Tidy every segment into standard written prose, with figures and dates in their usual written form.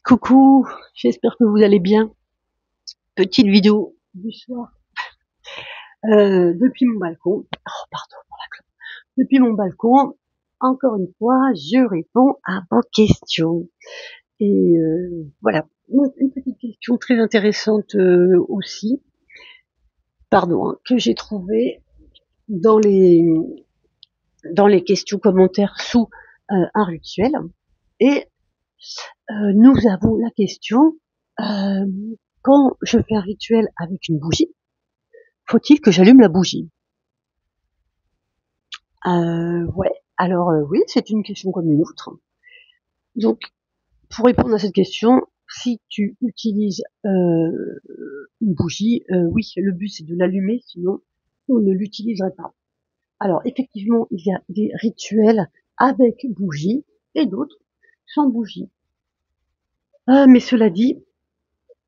Coucou, j'espère que vous allez bien. Petite vidéo du soir depuis mon balcon. Oh, pardon pour la clope. Depuis mon balcon, encore une fois, je réponds à vos questions. Et voilà, donc, une petite question très intéressante aussi, pardon, que j'ai trouvée dans les questions commentaires sous un rituel. Et nous avons la question euh, quand je fais un rituel avec une bougie, faut-il que j'allume la bougie? Ouais. Alors oui, c'est une question comme une autre. Donc, pour répondre à cette question, si tu utilises une bougie, oui, le but c'est de l'allumer, sinon on ne l'utiliserait pas. Alors effectivement, il y a des rituels avec bougie et d'autres sans bougie. Mais cela dit,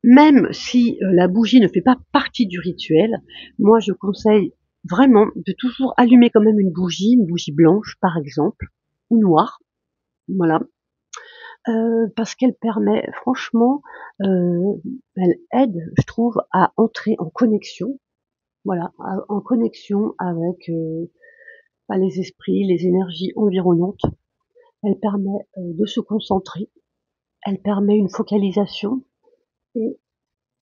même si la bougie ne fait pas partie du rituel, moi je conseille vraiment de toujours allumer quand même une bougie blanche par exemple, ou noire, voilà, parce qu'elle permet franchement, elle aide, je trouve, à entrer en connexion, voilà, en connexion avec les esprits, les énergies environnantes. Elle permet de se concentrer, elle permet une focalisation et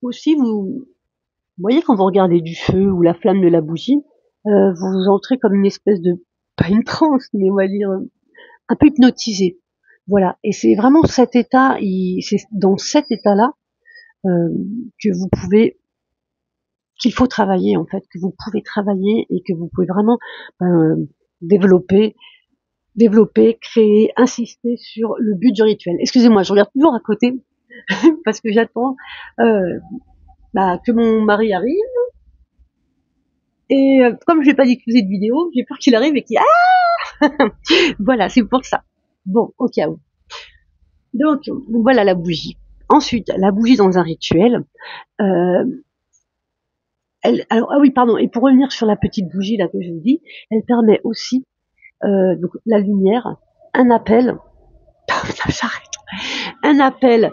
aussi vous voyez quand vous regardez du feu ou la flamme de la bougie, vous entrez comme une espèce de, pas une transe, mais on va dire un peu hypnotisé. Voilà. Et c'est vraiment cet état, c'est dans cet état-là euh, que vous pouvez, qu'il faut travailler en fait, que vous pouvez travailler et que vous pouvez vraiment euh, développer, créer, insister sur le but du rituel. Excusez-moi, je regarde toujours à côté parce que j'attends que mon mari arrive. Et comme je n'ai pas diffusé de vidéo, j'ai peur qu'il arrive et qu'il voilà, c'est pour ça. Bon, au cas où. Donc voilà la bougie. Ensuite, la bougie dans un rituel. Euh, alors ah oui, pardon. Et pour revenir sur la petite bougie là que je vous dis, elle permet aussi donc la lumière, un appel. J'arrête. Un appel,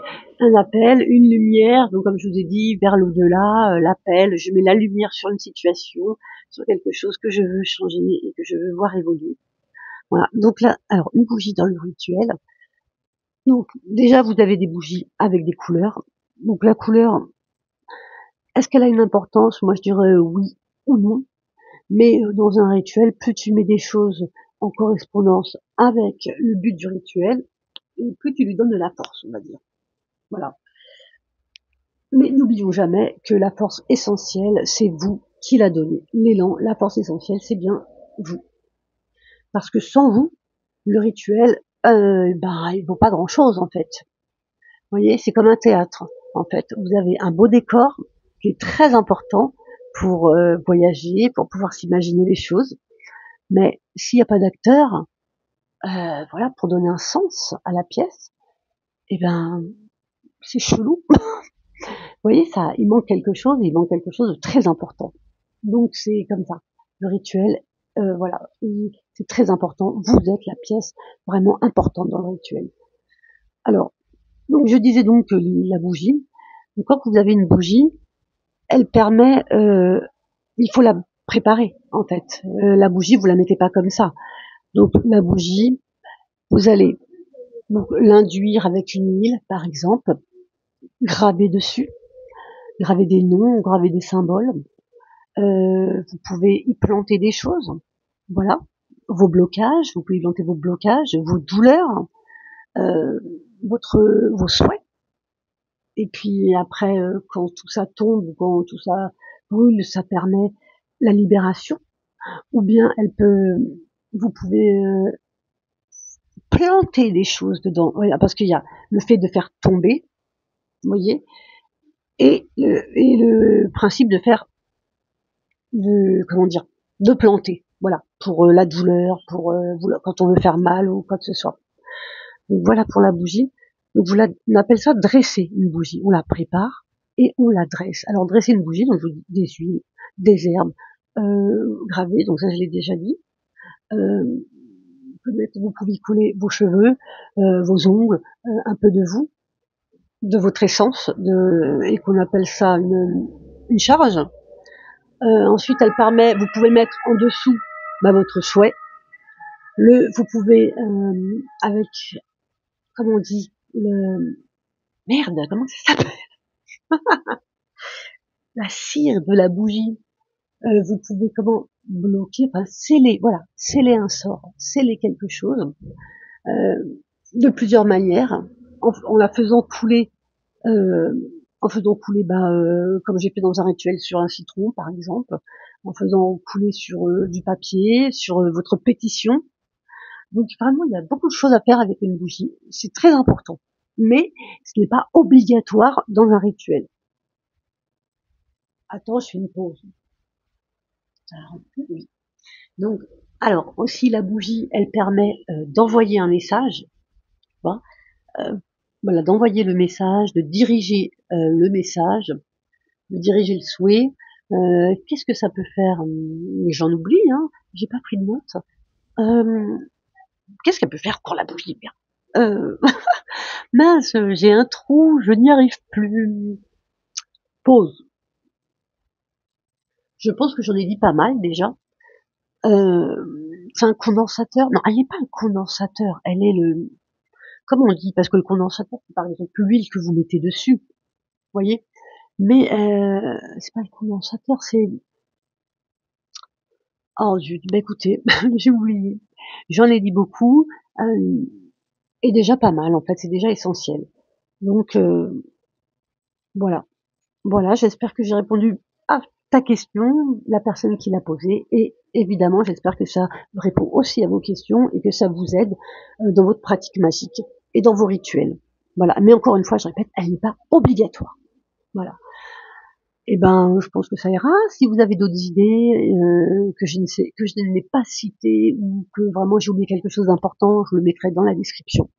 une lumière. Donc comme je vous ai dit, vers l'au-delà, l'appel. Je mets la lumière sur une situation, sur quelque chose que je veux changer et que je veux voir évoluer. Voilà. Donc là, alors une bougie dans le rituel. Donc déjà vous avez des bougies avec des couleurs. Donc la couleur, est-ce qu'elle a une importance? Moi je dirais oui ou non. Mais dans un rituel, plus tu mets des choses en correspondance avec le but du rituel, et plus tu lui donnes de la force, on va dire. Voilà. Mais n'oublions jamais que la force essentielle, c'est vous qui la donnez. L'élan, la force essentielle, c'est bien vous. Parce que sans vous, le rituel, il vaut pas grand-chose en fait. Vous voyez, c'est comme un théâtre. En fait, vous avez un beau décor qui est très important pour voyager, pour pouvoir s'imaginer les choses. Mais s'il n'y a pas d'acteur, voilà, pour donner un sens à la pièce, eh ben, c'est chelou. Vous voyez, ça, il manque quelque chose, il manque quelque chose de très important. Donc c'est comme ça. Le rituel, voilà, c'est très important. Vous êtes la pièce vraiment importante dans le rituel. Alors, donc je disais donc que la bougie. Donc, quand vous avez une bougie, elle permet, il faut la préparer en fait. La bougie, vous la mettez pas comme ça. Donc la bougie, vous allez donc l'induire avec une huile, par exemple, graver dessus, graver des noms, graver des symboles. Vous pouvez y planter des choses, voilà, vos blocages, vous pouvez y planter vos blocages, vos douleurs, euh, vos souhaits. Et puis après, quand tout ça tombe, quand tout ça brûle, ça permet la libération. Ou bien vous pouvez planter des choses dedans, voilà, parce qu'il y a le fait de faire tomber, vous voyez, et le principe de faire, comment dire, de planter, voilà, pour la douleur, pour quand on veut faire mal ou quoi que ce soit. Donc voilà pour la bougie. Donc on appelle ça dresser une bougie. On la prépare et on la dresse. Alors dresser une bougie, donc des huiles, des herbes gravées, donc ça je l'ai déjà dit. Euh, vous pouvez y couler vos cheveux, vos ongles, un peu de vous. de votre essence, et qu'on appelle ça une charge. Ensuite, elle permet, vous pouvez mettre en dessous votre souhait. Vous pouvez avec, comment on dit, comment ça s'appelle, la cire de la bougie. Vous pouvez bloquer, sceller un sort, sceller quelque chose de plusieurs manières, en la faisant couler, comme j'ai fait dans un rituel sur un citron par exemple, en faisant couler sur du papier, sur votre pétition. Donc vraiment, il y a beaucoup de choses à faire avec une bougie. C'est très important, mais ce n'est pas obligatoire dans un rituel. Attends, je fais une pause. Oui. Donc, alors aussi la bougie, elle permet d'envoyer un message, d'envoyer le message, de diriger le message, de diriger le souhait. Qu'est-ce que ça peut faire? J'en oublie, hein. J'ai pas pris de notes. Qu'est-ce qu'elle peut faire pour la bougie? Mince, j'ai un trou, je n'y arrive plus. Pause. Je pense que j'en ai dit pas mal déjà. C'est un condensateur. Non, elle n'est pas un condensateur. Elle est comment on dit? Parce que le condensateur, c'est par exemple l'huile que vous mettez dessus. Vous voyez? Mais c'est pas le condensateur, c'est... Oh zut, écoutez, j'ai oublié. J'en ai dit beaucoup. Et déjà pas mal, en fait. C'est déjà essentiel. Donc, voilà. Voilà, j'espère que j'ai répondu à ta question, la personne qui l'a posée, et évidemment, j'espère que ça répond aussi à vos questions et que ça vous aide dans votre pratique magique et dans vos rituels. Voilà. Mais encore une fois, je répète, elle n'est pas obligatoire. Voilà. Et je pense que ça ira. Si vous avez d'autres idées que je n'ai pas citées ou que vraiment j'ai oublié quelque chose d'important, je le mettrai dans la description.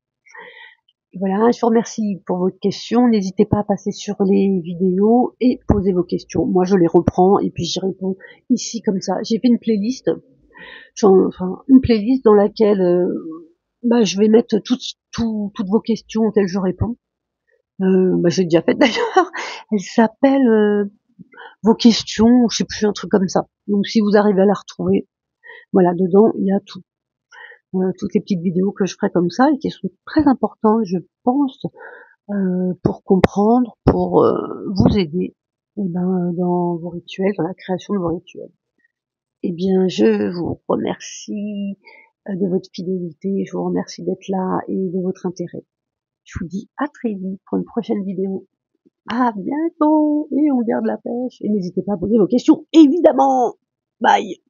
Voilà, je vous remercie pour votre question. N'hésitez pas à passer sur les vidéos et poser vos questions. Moi, je les reprends et puis j'y réponds ici comme ça. J'ai fait une playlist, une playlist dans laquelle je vais mettre toutes vos questions auxquelles je réponds. J'ai déjà fait d'ailleurs. Elle s'appelle vos questions, je sais plus, un truc comme ça. Donc si vous arrivez à la retrouver, voilà, dedans il y a tout. Toutes les petites vidéos que je ferai comme ça et qui sont très importantes, je pense, pour comprendre, pour vous aider dans vos rituels, dans la création de vos rituels. Eh bien, je vous remercie de votre fidélité, je vous remercie d'être là et de votre intérêt. Je vous dis à très vite pour une prochaine vidéo. À bientôt et on garde la pêche. Et n'hésitez pas à poser vos questions, évidemment. Bye.